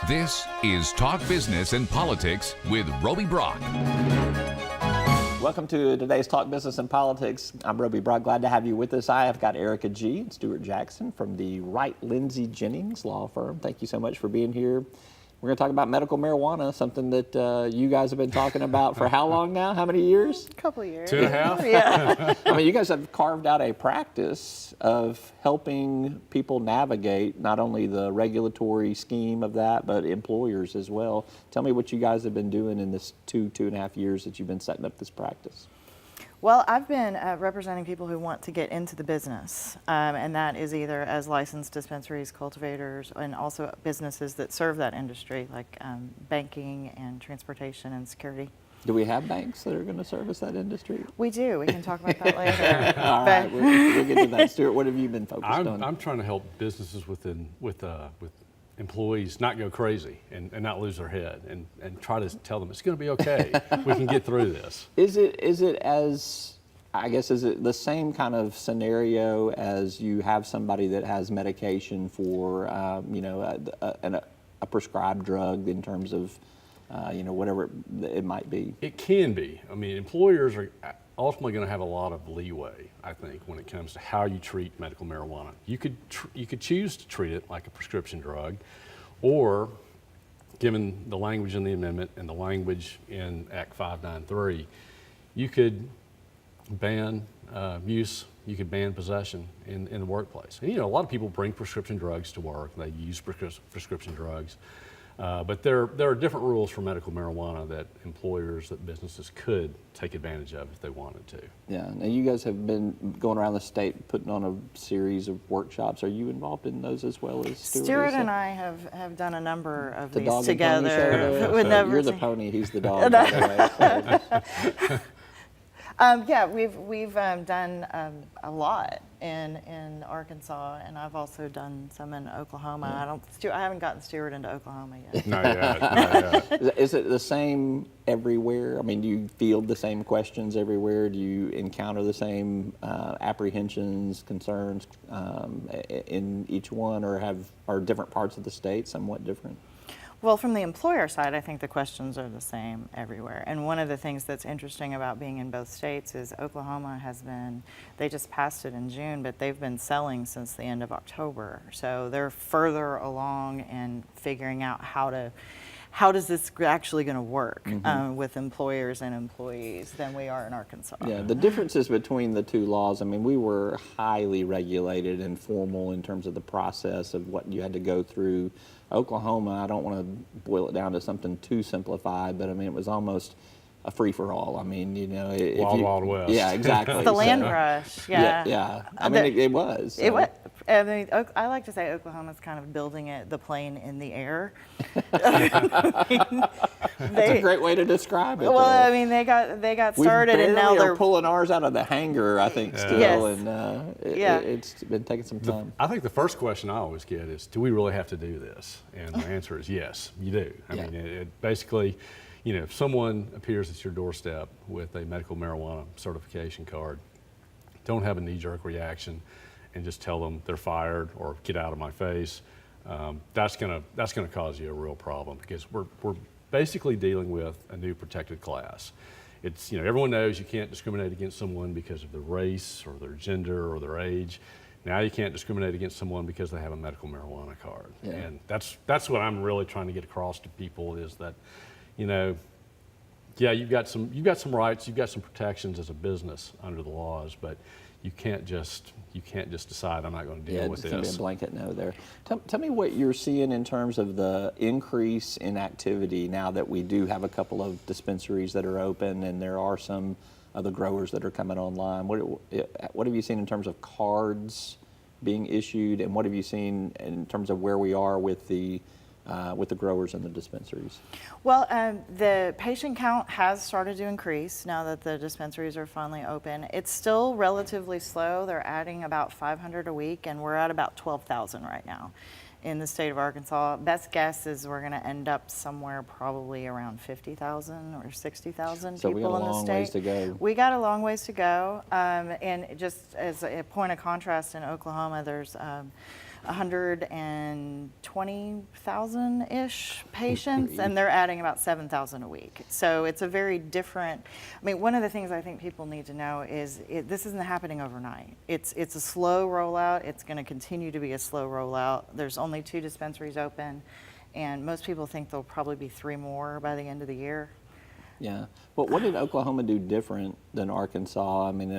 This is Talk Business and Politics with Roby Brock. Welcome to today's Talk Business and Politics. I'm Roby Brock. Glad to have you with us. I have got Erika G. and Stuart Jackson from the Wright, Lindsey, Jennings law firm. Thank you so much for being here. We're going to talk about medical marijuana, something that you guys have been talking about for how long now? How many years? A couple years. 2.5? Yeah. I mean, you guys have carved out a practice of helping people navigate not only the regulatory scheme of that, but employers as well. Tell me what you guys have been doing in this 2.5 years that you've been setting up this practice. Well, I've been representing people who want to get into the business, and that is either as licensed dispensaries, cultivators, and also businesses that serve that industry, like banking and transportation and security. Do we have banks that are going to service that industry? We do. We can talk about that later. All right, we'll get to that. Stuart, what have you been focused on? I'm trying to help businesses with employees not go crazy and not lose their head and try to tell them it's going to be okay. We can get through this. Is it is it the same kind of scenario as you have somebody that has medication for a prescribed drug in terms of whatever it might be? It can be. I mean, employers are ultimately going to have a lot of leeway, I think, when it comes to how you treat medical marijuana. You could choose to treat it like a prescription drug, or, given the language in the amendment and the language in Act 593, you could ban use, you could ban possession in the workplace. And a lot of people bring prescription drugs to work, they use prescription drugs. But there are different rules for medical marijuana that employers, that businesses could take advantage of if they wanted to. Yeah, now you guys have been going around the state putting on a series of workshops. Are you involved in those as well as Stuart? Stuart and I have done a number of the these dog together. And pony show? You're the pony, he's the dog, by the way. Yeah, we've done a lot in Arkansas, and I've also done some in Oklahoma. Yeah. I haven't gotten Stuart into Oklahoma yet. Not yet. Is it the same everywhere? I mean, do you field the same questions everywhere? Do you encounter the same apprehensions, concerns in each one, or are different parts of the state somewhat different? Well, from the employer side, I think the questions are the same everywhere. And one of the things that's interesting about being in both states is Oklahoma they just passed it in June, but they've been selling since the end of October. So they're further along in figuring out how does this actually going to work with employers and employees than we are in Arkansas. Yeah, the differences between the two laws, I mean, we were highly regulated and formal in terms of the process of what you had to go through. Oklahoma, I don't want to boil it down to something too simplified, but I mean, it was almost a free-for-all. I mean, Wild West. Yeah, exactly. The land rush, yeah. Yeah. I mean, it was. So. It was. I mean, I like to say Oklahoma's kind of building the plane in the air. That's a great way to describe it. Well, I mean, they got started, and now they're pulling ours out of the hangar, I think, still, yes. And it's been taking some time. I think the first question I always get is, do we really have to do this? And the answer is yes, you do. I mean, it basically, if someone appears at your doorstep with a medical marijuana certification card, don't have a knee-jerk reaction and just tell them they're fired or get out of my face. That's gonna cause you a real problem, because we're basically dealing with a new protected class. It's everyone knows you can't discriminate against someone because of their race or their gender or their age. Now you can't discriminate against someone because they have a medical marijuana card. Yeah. And that's what I'm really trying to get across to people, is that you've got some rights, you've got some protections as a business under the laws, but you can't just decide I'm not going to deal with this. Yeah, it's going to be a blanket no there. Tell me what you're seeing in terms of the increase in activity now that we do have a couple of dispensaries that are open, and there are some other growers that are coming online. What have you seen in terms of cards being issued, and what have you seen in terms of where we are with the growers and the dispensaries? Well, the patient count has started to increase now that the dispensaries are finally open. It's still relatively slow. They're adding about 500 a week, and we're at about 12,000 right now in the state of Arkansas. Best guess is we're going to end up somewhere probably around 50,000 or 60,000 So people in the state. we got a long ways to go. We got a long ways to go. And just as a point of contrast, in Oklahoma, there's 120,000-ish patients, and they're adding about 7,000 a week. So it's a very different, I mean, one of the things I think people need to know is this isn't happening overnight. It's a slow rollout. It's going to continue to be a slow rollout. There's only 2 dispensaries open, and most people think there'll probably be 3 more by the end of the year. Yeah, but what did Oklahoma do different than Arkansas? I mean,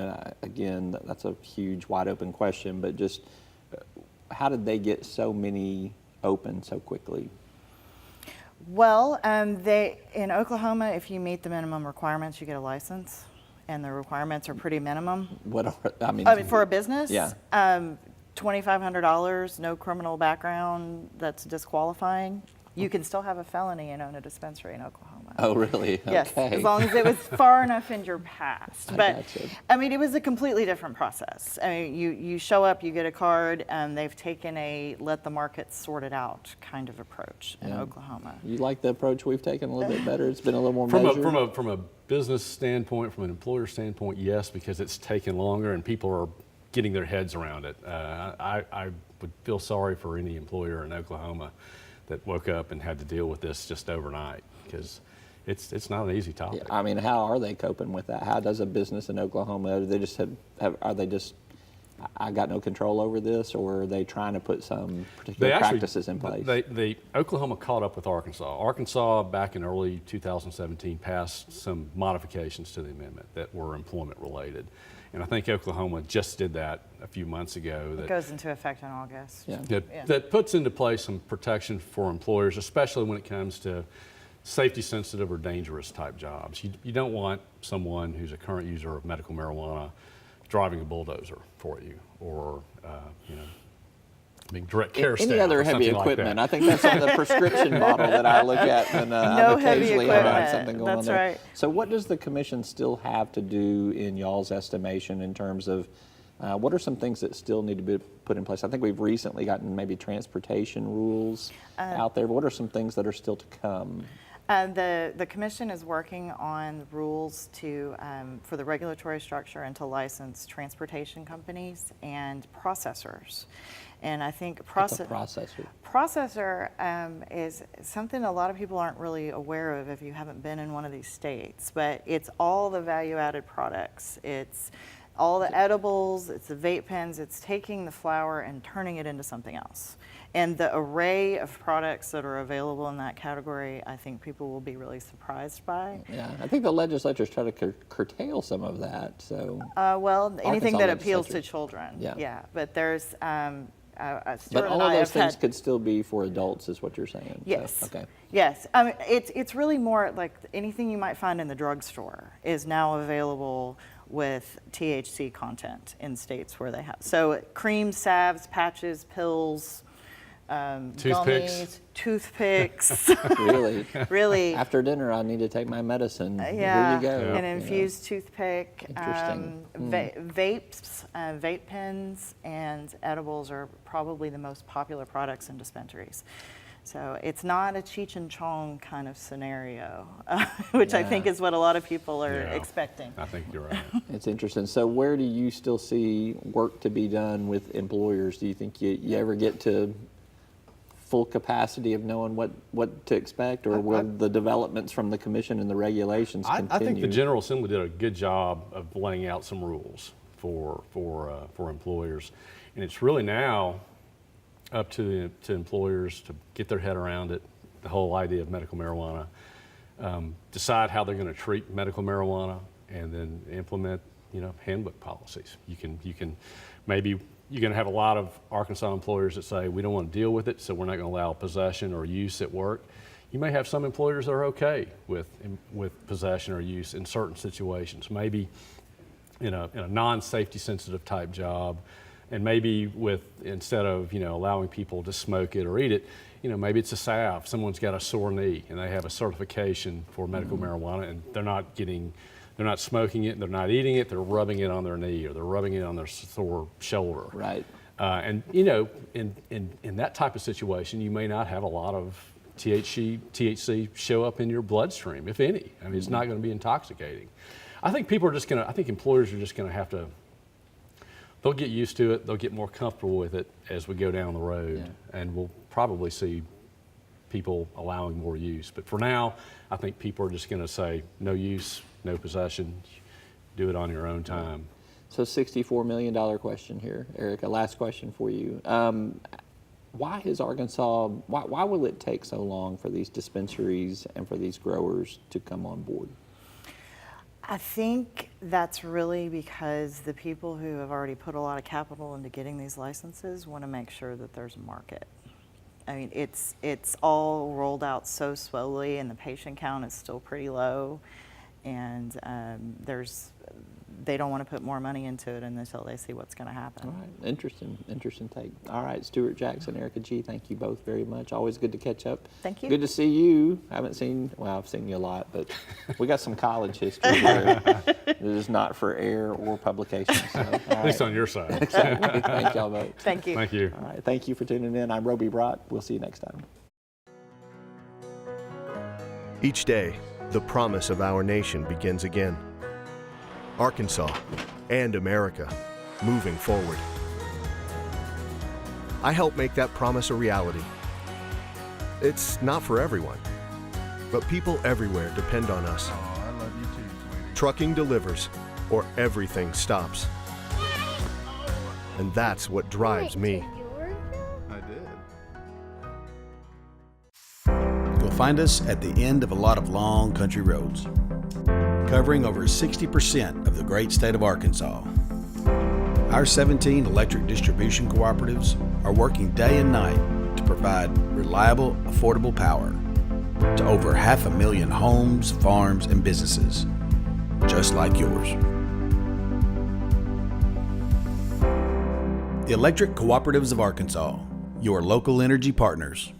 again, that's a huge, wide open question, but just how did they get so many open so quickly? Well, in Oklahoma, if you meet the minimum requirements, you get a license, and the requirements are pretty minimum. What are, I mean, For a business? Yeah. $2,500, no criminal background that's disqualifying. You can still have a felony and own a dispensary in Oklahoma. Oh, really? Yes, Okay. as long as it was far enough in your past. I But gotcha. I mean, it was a completely different process. I mean, you show up, you get a card, and they've taken a let the market sort it out kind of approach in Yeah. Oklahoma. You like the approach we've taken a little bit better? It's been a little more From measured? a business standpoint, from an employer standpoint, yes, because it's taken longer and people are getting their heads around it. I would feel sorry for any employer in Oklahoma that woke up and had to deal with this just overnight, because it's not an easy topic. Yeah, I mean, how are they coping with that? How does a business in Oklahoma, do they just are they just, I got no control over this, or are they trying to put some particular practices in place? Oklahoma caught up with Arkansas. Arkansas, back in early 2017, passed some modifications to the amendment that were employment related. And I think Oklahoma just did that a few months ago. It goes into effect in August. Yeah. That puts into place some protection for employers, especially when it comes to safety sensitive or dangerous type jobs. You don't want someone who's a current user of medical marijuana driving a bulldozer for you, or being direct care staff. Any other or heavy something like equipment? that. I think that's on the prescription bottle that I look at when No I'm heavy occasionally having equipment. something going on That's there. right. So what does the commission still have to do in y'all's estimation in terms of what are some things that still need to be put in place? I think we've recently gotten maybe transportation rules out there. But what are some things that are still to come? The commission is working on Mm-hmm. rules for the regulatory structure and to license transportation companies and processors. And I think What's a processor? processor is something a lot of people aren't really aware of if you haven't been in one of these states, but it's all the value-added products. It's all the edibles, it's the vape pens, it's taking the flower and turning it into something else. And the array of products that are available in that category, I think people will be really surprised by. Yeah, I think the legislature's trying to curtail some of that. So Well, anything Arkansas that appeals to legislature. children. Yeah. But there's, Stuart but all and of I those have things had, could still be for adults, is what you're saying. Yes. So, okay. Yes. I mean, it's really more like anything you might find in the drugstore is now available with THC content in states where they have. So creams, salves, patches, pills, Toothpicks. gummies, toothpicks. Really? Really. After dinner, I need to take my medicine. Here Yeah, you go. an you know. infused toothpick. Interesting. Vapes, vape pens, and edibles are probably the most popular products in dispensaries. So it's not a Cheech and Chong kind of scenario, which I think Yeah. is what a lot of people are Yeah. expecting. I think you're right. It's interesting. So where do you still see work to be done with employers? Do you think you ever get to full capacity of knowing what to expect, or will the developments from the commission and the regulations continue? I think the General Assembly did a good job of laying out some rules for employers, and it's really now up to employers to get their head around it, the whole idea of medical marijuana, decide how they're going to treat medical marijuana, and then implement handbook policies. You can maybe. You're going to have a lot of Arkansas employers that say, we don't want to deal with it, so we're not going to allow possession or use at work. You may have some employers that are okay with possession or use in certain situations, maybe in a non-safety sensitive type job, and maybe instead of allowing people to smoke it or eat it, maybe it's a salve. Someone's got a sore knee and they have a certification for medical marijuana, and they're not smoking it, they're not eating it, they're rubbing it on their knee, or they're rubbing it on their sore shoulder. Right. And in that type of situation, you may not have a lot of THC show up in your bloodstream, if any. I mean, it's not going to be intoxicating. I think employers are just going to have to they'll get used to it. They'll get more comfortable with it as we go down the road, and we'll probably see people allowing more use. But for now, I think people are just going to say no use, no possession. Do it on your own time. So $64 million question here, Erika. Last question for you. Why is Arkansas, why will it take so long for these dispensaries and for these growers to come on board? I think that's really because the people who have already put a lot of capital into getting these licenses want to make sure that there's a market. I mean, it's all rolled out so slowly, and the patient count is still pretty low, and they don't want to put more money into it until they see what's going to happen. All right, interesting take. All right, Stuart Jackson, Erika G, thank you both very much. Always good to catch up. Thank you. Good to see you. I've seen you a lot, but we got some college history here that is not for air or publication. So, At least on your side. Exactly. Thank y'all both. Thank you. Thank you. All right, thank you for tuning in. I'm Roby Brock. We'll see you next time. Each day, the promise of our nation begins again. Arkansas and America moving forward. I help make that promise a reality. It's not for everyone, but people everywhere depend on us. Oh, I love you too, sweetie. Trucking delivers, or everything stops. And that's what drives me. I did. You'll find us at the end of a lot of long country roads, covering over 60% of the great state of Arkansas. Our 17 electric distribution cooperatives are working day and night to provide reliable, affordable power to over 500,000 homes, farms, and businesses, just like yours. The Electric Cooperatives of Arkansas, your local energy partners.